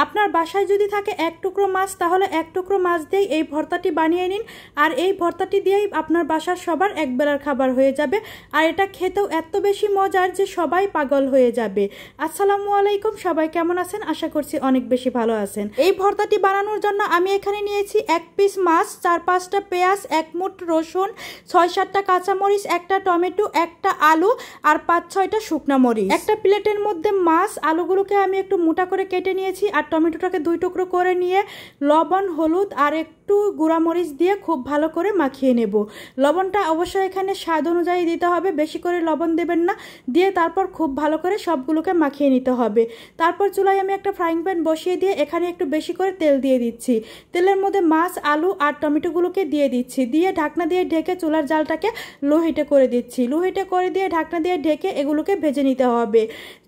আপনার বাসায় যদি থাকে এক টুকরো মাছ, তাহলে এক টুকরো মাছ দিয়েই এই ভর্তাটি বানিয়ে নিন। আর এই ভর্তাটি দিয়েই আপনার বাসার সবার একবেলার খাবার হয়ে যাবে। আর এটা খেতেও এত বেশি মজার যে সবাই পাগল হয়ে যাবে। আসসালামু আলাইকুম, সবাই কেমন আছেন? আশা করছি অনেক বেশি ভালো আছেন। এই ভর্তাটি বানানোর জন্য আমি এখানে নিয়েছি 1 পিস মাছ, 4-5টা পেঁয়াজ, 1 মুঠ রসুন, 6-7টা কাঁচামরিচ, একটা টমেটো, একটা আলু আর 5-6টা শুকনা মরিচ। একটা প্লেটের মধ্যে মাছ, আলুগুলোকে আমি একটু মোটা করে কেটে নিয়েছি আর টমেটোটাকে 2 টুকরো করে নিয়ে লবণ, হলুদ আর একটু গুঁড়ামরিচ দিয়ে খুব ভালো করে মাখিয়ে নেব। লবণটা অবশ্যই এখানে স্বাদ অনুযায়ী দিতে হবে, বেশি করে লবণ দেবেন না। দিয়ে তারপর খুব ভালো করে সবগুলোকে মাখিয়ে নিতে হবে। তারপর চুলায় আমি একটা ফ্রাইং প্যান বসিয়ে দিয়ে এখানে একটু বেশি করে তেল দিয়ে দিচ্ছি। তেলের মধ্যে মাছ, আলু আর টমেটোগুলোকে দিয়ে দিচ্ছি। দিয়ে ঢাকনা দিয়ে ঢেকে চুলার জালটাকে লো হিটে করে দিচ্ছি। লো হিটে করে দিয়ে ঢাকনা দিয়ে ঢেকে এগুলোকে ভেজে নিতে হবে।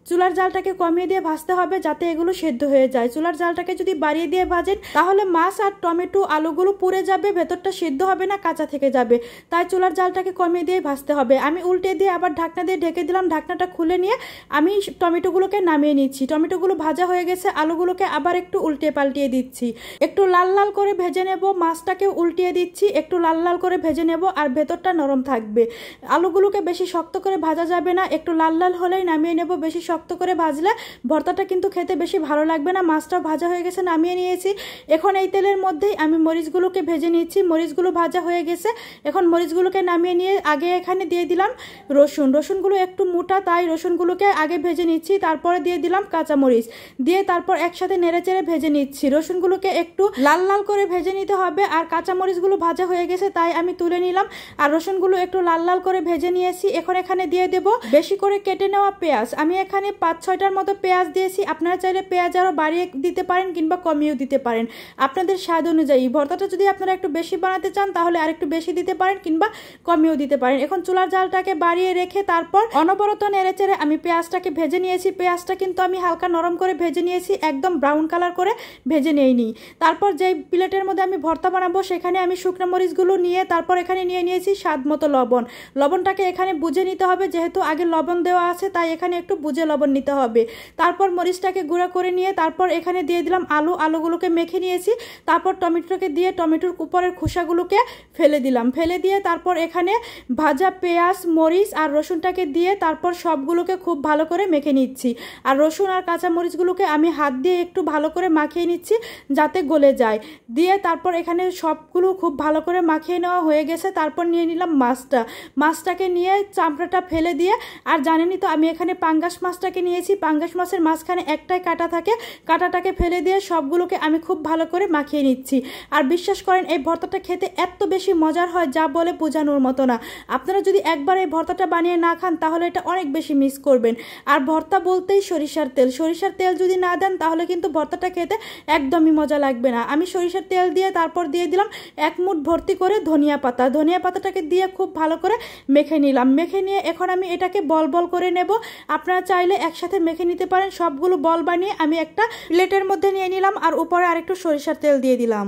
চুলার জালটাকে কমিয়ে দিয়ে ভাজতে হবে যাতে এগুলো সেদ্ধ হয়ে যায়। চুলার জালটাকে যদি বাড়িয়ে দিয়ে ভাজেন তাহলে মাছ আর টমেটো আলুগুলো পুড়ে যাবে, ভেতরটা সিদ্ধ হবে না, কাঁচা থেকে যাবে। তাই চুলার জালটাকে কমিয়ে দিয়ে ভাজতে হবে। আমি উল্টে দিয়ে আবার ঢাকনা দিয়ে ঢেকে দিলাম। ঢাকনাটা খুলে নিয়ে আমি টমেটোগুলোকে নামিয়ে নিচ্ছি। টমেটোগুলো ভাজা হয়ে গেছে, আলুগুলোকে আবার একটু উল্টে পাল্টিয়ে দিচ্ছি। একটু লাল লাল করে ভেজে নেব। মাছটাকে উল্টিয়ে দিচ্ছি, একটু লাল লাল করে ভেজে নেব আর ভেতরটা নরম থাকবে। আলুগুলোকে বেশি শক্ত করে ভাজা যাবে না, একটু লাল লাল হলেই নামিয়ে নেব। বেশি শক্ত করে ভাজলে ভর্তাটা কিন্তু খেতে বেশি ভালো লাগবে না। মাছটাও ভাজা হয়ে গেছে, নামিয়ে নিয়েছি। এখন এই তেলের মধ্যেই আমি মরিচগুলোকে ভেজে নিচ্ছি। মরিচগুলো ভাজা হয়ে গেছে, এখন মরিচগুলোকে নামিয়ে নিয়ে আগে এখানে দিয়ে দিলাম রসুন। রসুনগুলো একটু মোটা, তাই রসুনগুলোকে আগে ভেজে নিচ্ছি। তারপরে দিয়ে দিলাম কাঁচামরিচ, দিয়ে তারপর একসাথে নেড়েচেড়ে ভেজে নিচ্ছি। রসুনগুলোকে একটু লাল লাল করে ভেজে নিতে হবে। আর কাঁচামরিচগুলো ভাজা হয়ে গেছে তাই আমি তুলে নিলাম। আর রসুনগুলো একটু লাল লাল করে ভেজে নিয়েছি। এখন এখানে দিয়ে দেব বেশি করে কেটে নেওয়া পেঁয়াজ। আমি এখানে 5-6টার মতো পেঁয়াজ দিয়েছি। আপনারা চাইলে পেঁয়াজ আরও বাড়িয়ে দিতে পারেন কিংবা কমিয়েও দিতে পারেন, আপনাদের স্বাদ অনুযায়ী। ভর্তাটা যদি আপনারা একটু বেশি বানাতে চান তাহলে আরেকটু বেশি দিতে পারেন কিংবা কমিয়েও দিতে পারেন। এখন চুলার জালটাকে বাড়িয়ে রেখে তারপর অনবরত নেড়েচেড়ে আমি পেঁয়াজটাকে ভেজে নিয়েছি। পেঁয়াজটা কিন্তু আমি হালকা নরম করে ভেজে নিয়েছি, একদম ব্রাউন কালার করে ভেজে নেইনি। তারপর যেই প্লেটের মধ্যে আমি ভর্তা বানাবো সেখানে আমি শুকনো মরিচগুলো নিয়ে তারপর এখানে নিয়ে নিয়েছি স্বাদ মতো লবণ। লবণটাকে এখানে বুঝে নিতে হবে, যেহেতু আগে লবণ দেওয়া আছে তাই এখানে একটু বুঝে লবণ নিতে হবে। তারপর মরিচটাকে গুঁড়া করে নিয়ে তারপর এখানে দিয়ে দিলাম আলুগুলোকে মেখে নিয়েছি। তারপর টমেটোকে দিয়ে টমেটোর উপরের খোসাগুলোকে ফেলে দিলাম। ফেলে দিয়ে তারপর এখানে ভাজা পেঁয়াজ, মরিচ আর রসুনটাকে দিয়ে তারপর সবগুলোকে খুব ভালো করে মেখে নিচ্ছি। আর রসুন আর কাঁচা মরিচগুলোকে আমি হাত দিয়ে একটু ভালো করে মাখিয়ে নিচ্ছি যাতে গলে যায়। দিয়ে তারপর এখানে সবগুলো খুব ভালো করে মাখিয়ে নেওয়া হয়ে গেছে। তারপর নিয়ে নিলাম মাছটাকে নিয়ে চামড়াটা ফেলে দিয়ে, আর জানেনই তো আমি এখানে পাঙ্গাস মাছটাকে নিয়েছি। পাঙ্গাস মাছের মাঝখানে একটাই কাঁটা থাকে, কাঁটাটাকে ফেলে দিয়ে সবগুলোকে আমি খুব ভালো করে মাখিয়ে নিচ্ছি। আর বিশ্বাস করেন এই ভর্তাটা খেতে এত বেশি মজার হয় যা বলে বোঝানোর মতো না। আপনারা যদি একবার এই ভর্তাটা বানিয়ে না খান তাহলে এটা অনেক বেশি মিস করবেন। আর ভর্তা বলতেই সরিষার তেল যদি না দেন তাহলে কিন্তু ভর্তাটা খেতে একদমই মজা লাগবে না। আমি সরিষার তেল দিয়ে তারপর দিয়ে দিলাম 1 মুঠ ভর্তি করে ধনিয়া পাতাটাকে দিয়ে খুব ভালো করে মেখে নিলাম। মেখে নিয়ে এখন আমি এটাকে বল বল করে নেব। আপনারা চাইলে একসাথে মেখে নিতে পারেন। সবগুলো বল বানিয়ে আমি একটা প্লেটের মধ্যে নিয়ে নিলাম আর উপরে আরেকটু সরিষার তেল দিয়ে দিলাম।